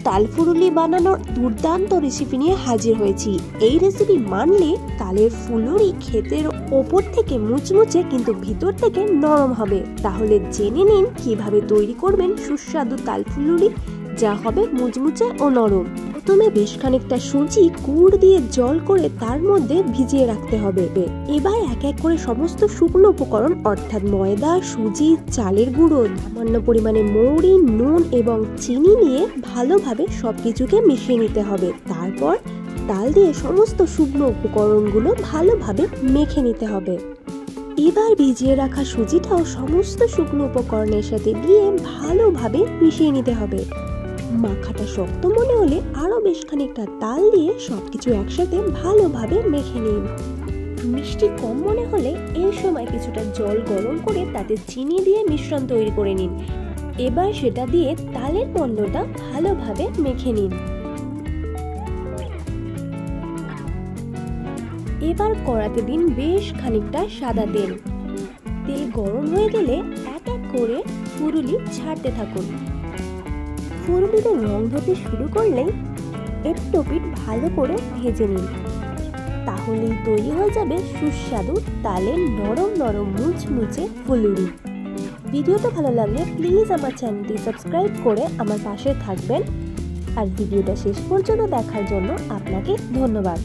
তাল ফুলুরি বানানোর দুর্দান্ত রেসিপি নিয়ে হাজির হয়েছি। এই রেসিপি মানলে তালের ফুলুরি খেতের ওপর থেকে মুচমুচে কিন্তু ভিতর থেকে নরম হবে। তাহলে জেনে নিন কিভাবে তৈরি করবেন সুস্বাদু তাল ফুলুরি, যা হবে মুচমুচে ও নরম। প্রথমে বেশ খানিকটা সুজি গুড় দিয়ে জল করে তার মধ্যে ভিজিয়ে রাখতে হবে। এবার এক এক করে সমস্ত শুকনো উপকরণ অর্থাৎ ময়দা, সুজি, চালের গুঁড়ো, সামান্য পরিমাণে মৌরি, নুন এবং চিনি নিয়ে ভালোভাবে সবকিছুকে মিশিয়ে নিতে হবে। তারপর তাল দিয়ে সমস্ত শুকনো উপকরণগুলো ভালোভাবে মেখে নিতে হবে। এবার ভিজিয়ে রাখা সুজিটাও সমস্ত শুকনো উপকরণের সাথে দিয়ে ভালোভাবে মিশিয়ে নিতে হবে। মাখাটা শক্ত মনে হলে আরো বেশ খানিকটা তাল দিয়ে সবকিছু একসাথে ভালোভাবে মেখে নিন। মিষ্টি কম মনে হলে এই সময় কিছুটা জল গরম করে তাতে চিনি দিয়ে মিশ্রণ তৈরি করে নিন। এবার সেটা দিয়ে তালের মণ্ডটা ভালোভাবে মেখে নিন। এবার কড়াতে দিন বেশ খানিকটা সাদা তেল। তেল গরম হয়ে গেলে এক এক করে ফুলুরি ছাড়তে থাকুন। ফুলুরিতে রং ধরতে শুরু করলেই একটু পিঠ ভালো করে ভেজে নিন। তাহলেই তৈরি হয়ে যাবে সুস্বাদু তালের নরম নরম মুচমুচে ফুলুরি। ভিডিওটা ভালো লাগলে প্লিজ আমার চ্যানেলটি সাবস্ক্রাইব করে আমার পাশে থাকবেন। আর ভিডিওটা শেষ পর্যন্ত দেখার জন্য আপনাকে ধন্যবাদ।